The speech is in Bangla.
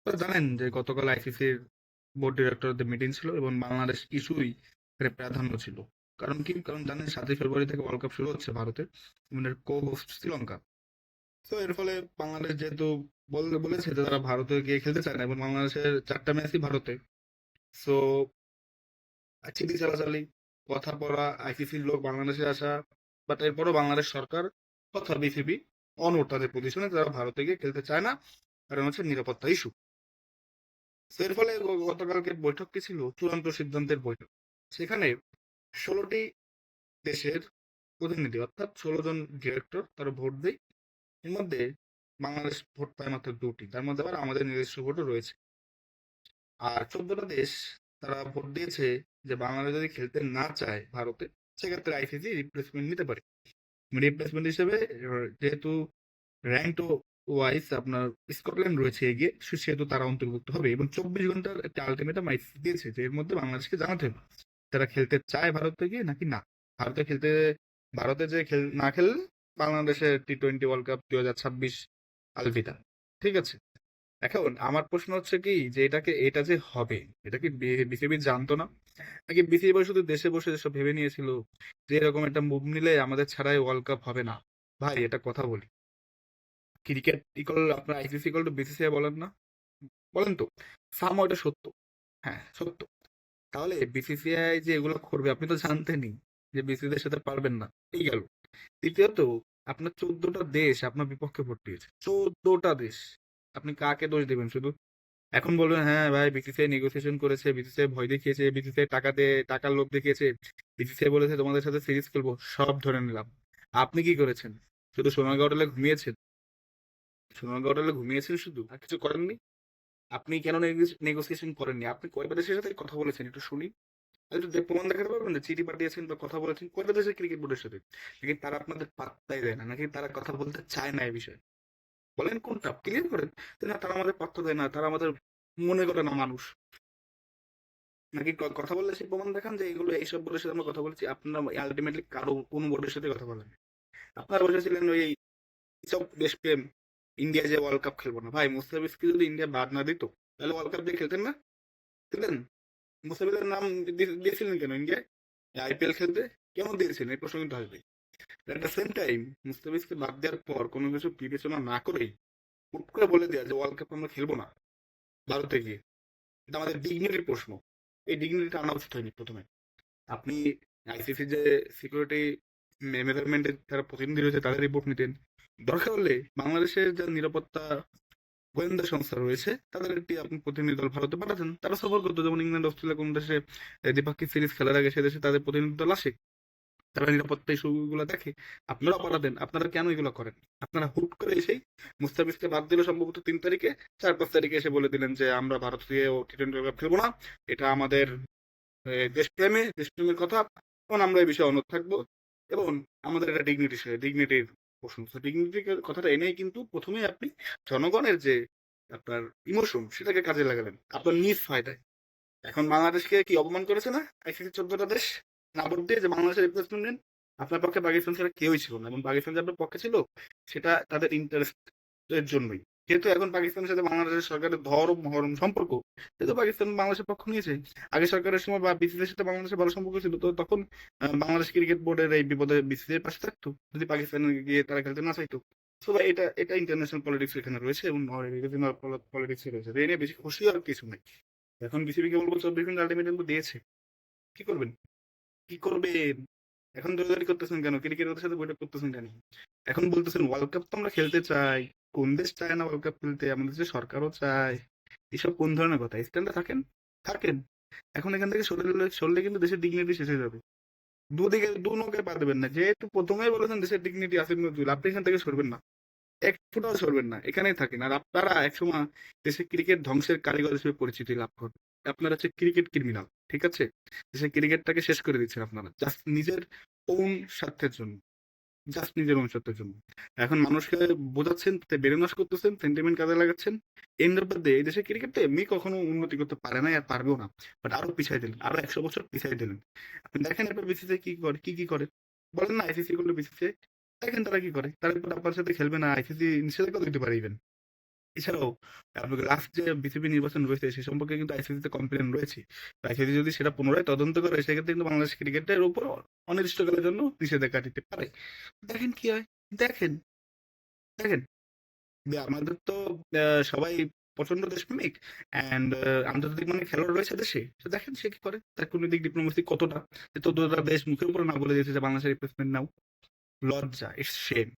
তো জানেন যে গতকাল আইসিসির বোর্ড ডিরেক্টরদের মিটিং ছিল এবং বাংলাদেশ ইস্যুই এর প্রাধান্য ছিল। কারণ কি, কারণ জানেন 7ই ফেব্রুয়ারি থেকে ওয়ার্ল্ড কাপ শুরু হচ্ছে ভারতে এবং এর কো হোস্ট শ্রীলঙ্কা। তো এর ফলে বাংলাদেশ যেহেতু বলেছে যে তারা ভারতে গিয়ে খেলতে চায় না এবং বাংলাদেশের 4টা ম্যাচই ভারতে। সো চিঠি চালাচালি, কথা পড়া, আইসিসির লোক বাংলাদেশে আসা, বাট এরপরও বাংলাদেশ সরকার তথা বিসিবি অনড় তাদের পজিশনে, তারা ভারতে গিয়ে খেলতে চায় না। কারণ হচ্ছে নিরাপত্তা ইস্যু। তো এর ফলে গতকালকে বৈঠকটি ছিল চূড়ান্ত সিদ্ধান্তের বৈঠক। সেখানে 16টি দেশের প্রতিনিধি অর্থাৎ 16 জন ডিরেক্টর তারা ভোট দেয়। এর মধ্যে বাংলাদেশ ভোট পায় মাত্র 2টি, তার মধ্যে আবার আমাদের নিজস্ব ভোটও রয়েছে। আর 14টা দেশ তারা ভোট দিয়েছে যে বাংলাদেশ যদি খেলতে না চায় ভারতে, সেক্ষেত্রে আইসিসি রিপ্লেসমেন্ট নিতে পারে। রিপ্লেসমেন্ট হিসেবে যেহেতু র্যাঙ্ক ওয়াইজ আপনার স্কটল্যান্ড রয়েছে এগিয়ে, সেহেতু তারা অন্তর্ভুক্ত হবে এবং 24 ঘন্টার একটা আলটিমেটাম আইসিসি দিয়েছে যে এর মধ্যে বাংলাদেশকে জানাতে হবে তারা খেলতে চায় ভারতে গিয়ে নাকি না। ভারতে খেলতে, ভারতে যে না খেললে বাংলাদেশের T20 ওয়ার্ল্ড কাপ 2026 আলবিদা। ঠিক আছে। এখন আমার প্রশ্ন হচ্ছে কি, যে এটা যে হবে, এটা কি বিসিবি জানতো না, নাকি বিসিবি শুধু দেশে বসে এসব ভেবে নিয়েছিল যে এরকম একটা মুভ নিলে আমাদের ছাড়াই ওয়ার্ল্ড কাপ হবে না? ভাই এটা কথা বলি, ক্রিকেট ইকল আপনার আইসিসি ইকল টু বিসিসিআই বলেন না, বলেন তো? সাম এটা সত্য, হ্যাঁ সত্য। তাহলে বিসিসিআই যে এগুলো করবে আপনি তো জানতেনই যে বিসিসিআই সাথে পারবেন না। এই গেল। দ্বিতীয়ত, আপনার 14টা দেশ আপনার বিপক্ষে ভোট দিয়েছে, 14টা দেশ। আপনি কাকে দোষ দিবেন শুধু? এখন বলবেন হ্যাঁ ভাই বিসিসিআই নেগোসিয়েশন করেছে, বিসিসিআই ভয় দেখিয়েছে, বিসিসিআই টাকার লোভ দেখিয়েছে, বিসিসিআই বলেছে তোমাদের সাথে সিরিজ খেলবো, সব ধরে নিলাম। আপনি কি করেছেন? শুধু সোনারগাঁও হোটেলে ঘুমিয়েছেন? সোনারগাঁও হোটেলে ঘুমিয়েছেন শুধু, আর কিছু করেননি? আপনি কেন নেগোসিয়েশন করেননি? আপনি কয়টা দেশের সাথে কথা বলেছেন একটু শুনি। একটু প্রমাণ দেখাতে পারবেন যে চিঠি পাঠিয়েছেন বা কথা বলেছেন কয়টা দেশের ক্রিকেট বোর্ডের সাথে? নাকি তারা আপনাদের পাত্তাই দেয় না, নাকি তারা কথা বলতে চায় না এই বিষয়ে? বলেন কোনটা, ক্লিয়ার করেন। যে না, তারা আমাদের পাত্তা দেয় না, তারা আমাদের মনে করে না মানুষ। নাকি কথা বললে সেই প্রমাণ দেখান যে এগুলো এইসব বোর্ডের সাথে আমরা কথা বলেছি। আপনারা আলটিমেটলি কারো কোন বোর্ডের সাথে কথা বলেন? আপনারা বসেছিলেন ওই সব দেশপ্রেম, ইন্ডিয়া যে ওয়ার্ল্ড কাপ খেলবো না। ভাই মুস্তাফিজকে যদি ইন্ডিয়া বাদ না দিত তাহলে ওয়ার্ল্ড কাপ দিয়ে খেলতেন না? খেলতেন? মুস্তাফিজের নাম দিয়েছিলেন কেন ইন্ডিয়ায় আইপিএল খেলতে? কেন দিয়েছেন, এই প্রশ্ন কিন্তু আসবে। এট দ্য সেম টাইম মুস্তাফিজকে বাদ দেওয়ার পর কোনো কিছু বিবেচনা না করেই হুট করে বলে দেওয়া যে ওয়ার্ল্ড কাপ আমরা খেলবো না ভারতে গিয়ে, এটা আমাদের ডিগনিটির প্রশ্ন। এই ডিগনিটিটা আনা উচিত হয়নি প্রথমে। আপনি আইসিসি যে সিকিউরিটি মেজারমেন্টের যারা প্রতিনিধি রয়েছে তাদের রিপোর্ট নিতেন। দরকার হলে বাংলাদেশের যে নিরাপত্তা গোয়েন্দা সংস্থা রয়েছে তাদের একটি আপনি প্রতিনিধি দল ভারতে পাঠাতেন, তারা সফর করতো। যেমন ইংল্যান্ড, অস্ট্রেলিয়া কোন দেশে দ্বিপাক্ষিক সিরিজ খেলার আগে সে দেশে তাদের প্রতিনিধি দল আসে, তারা নিরাপত্তা ইস্যুগুলো দেখে। আপনারা পাঠাতেন, আপনারা কেন এগুলো করেন? আপনারা হুট করে এসেই মুস্তাফিজকে বাদ দিল সম্ভবত 3 তারিখে, 4-5 তারিখে এসে বলে দিলেন যে আমরা ভারত দিয়ে T20 ওয়ার্ল্ড কাপ খেলবো না, এটা আমাদের দেশপ্রেমের কথা, এবং আমরা এই বিষয়ে অনড় থাকবো, এবং আমাদের একটা ডিগনিটির প্রশ্ন। তো ডিগনিটির কথাটা এনেই কিন্তু প্রথমেই আপনি জনগণের যে আপনার ইমোশন সেটাকে কাজে লাগালেন আপনার নিজ ফায়দায়। এখন বাংলাদেশকে কি অপমান করেছে না আইসিসি 14টা দেশ না ভোট দিয়ে যে বাংলাদেশের রিপ্লেসমেন্ট নেন? আপনার পক্ষে পাকিস্তান ছাড়া কেউই ছিল না, এবং পাকিস্তান যে আপনার পক্ষে ছিল সেটা তাদের ইন্টারেস্ট এর জন্যই। যেহেতু এখন পাকিস্তানের সাথে বাংলাদেশের সরকারের ধরম মহরম সম্পর্ক, যেহেতু পাকিস্তান বাংলাদেশের পক্ষ নিয়েছে। আগে সরকারের সময় বা বিসিসির সাথে বাংলাদেশের ভালো সম্পর্ক ছিল, তো তখন বাংলাদেশ ক্রিকেট বোর্ডের এই বিপদে বিসিসির পাশে থাকতো যদি পাকিস্তানে গিয়ে তারা খেলতে না চাইতো। তো ভাই এটা এটা ইন্টারন্যাশনাল পলিটিক্স এখানে রয়েছে এবং রিজিওনাল পলিটিক্স রয়েছে, তো এই নিয়ে বেশি খুশি আর কিছু নেই। এখন বিসিবিকে বলবো 24 ঘন্টা আলটিমেটাম তো দিয়েছে, কি করবেন? কি করবেন? এখন দৌড়াদৌড়ি করতেছেন কেন? ক্রিকেটের সাথে বৈঠক করতেছেন কেন? এখন বলতেছেন ওয়ার্ল্ড কাপ তো আমরা খেলতে চাই। কোন দেশ চায় না ওয়ার্ল্ড কাপ খেলতে? আমাদের দেশের সরকারও চায়। এসব কোন ধরনের কথা? স্ট্যান্ডে থাকেন, থাকেন। এখন এখান থেকে সরলে কিন্তু দেশের ডিগনিটি শেষ হয়ে যাবে। দুদিকে দু নৌকায় পা দেবেন না। যেহেতু প্রথমেই বলেছেন দেশের ডিগনিটি আসিফ নজরুল, আপনি এখান থেকে সরবেন না, এক ফুটাও সরবেন না, এখানেই থাকেন। আর আপনারা একসময় দেশের ক্রিকেট ধ্বংসের কারিগর হিসেবে পরিচিতি লাভ করবেন। আপনারা হচ্ছে ক্রিকেট ক্রিমিনাল, ঠিক আছে? দেশের ক্রিকেটটাকে শেষ করে দিচ্ছেন আপনারা জাস্ট নিজের ওন স্বার্থের জন্য, জাস্ট নিজের ওন স্বার্থের জন্য। এখন মানুষকে বোঝাচ্ছেন, ব্রেন ওয়াশ করতেছেন, সেন্টিমেন্ট কাজে লাগাচ্ছেন। এন্ড অফ দ্য ডে এই দেশের ক্রিকেটটা এমনি কখনো উন্নতি করতে পারে না আর পারবেও না। বাট আরো পিছাই দিলেন, আরো 100 বছর পিছাই দিলেন। আপনি দেখেন এবার বিসিসিআই কি করে, কি করে। বলেন না আইসিসি করলে বিসিসিআই, দেখেন তারা কি করে। তারপর আপনার সাথে খেলবে না, আইসিসি নিষেধাজ্ঞা দিতে পারে ইভেন। এছাড়াও আপনাকে লাস্ট যে বিসিবি নির্বাচন রয়েছে সে সম্পর্কে কিন্তু আইসিসিতে কমপ্লেন রয়েছে। তো আইসিসি যদি সেটা পুনরায় তদন্ত করে সেক্ষেত্রে কিন্তু বাংলাদেশ ক্রিকেটের উপর অনির্দিষ্টকালের জন্য নিষেধাজ্ঞা দিতে পারে। দেখেন কি হয়? দেখেন, দেখেন। আমাদের তো সবাই প্রচন্ড দেশপ্রেমিক অ্যান্ড আন্তর্জাতিক মানে খেলোয়াড় রয়েছে দেশে। তো দেখেন সে কি করে? তার কূটনৈতিক ডিপ্লোমেসি কতটা? যে ১৪ টা দেশ মুখের উপরে না বলে দিয়েছে যে বাংলাদেশের রিপ্লেসমেন্ট নাও। লজ্জা! It's shame.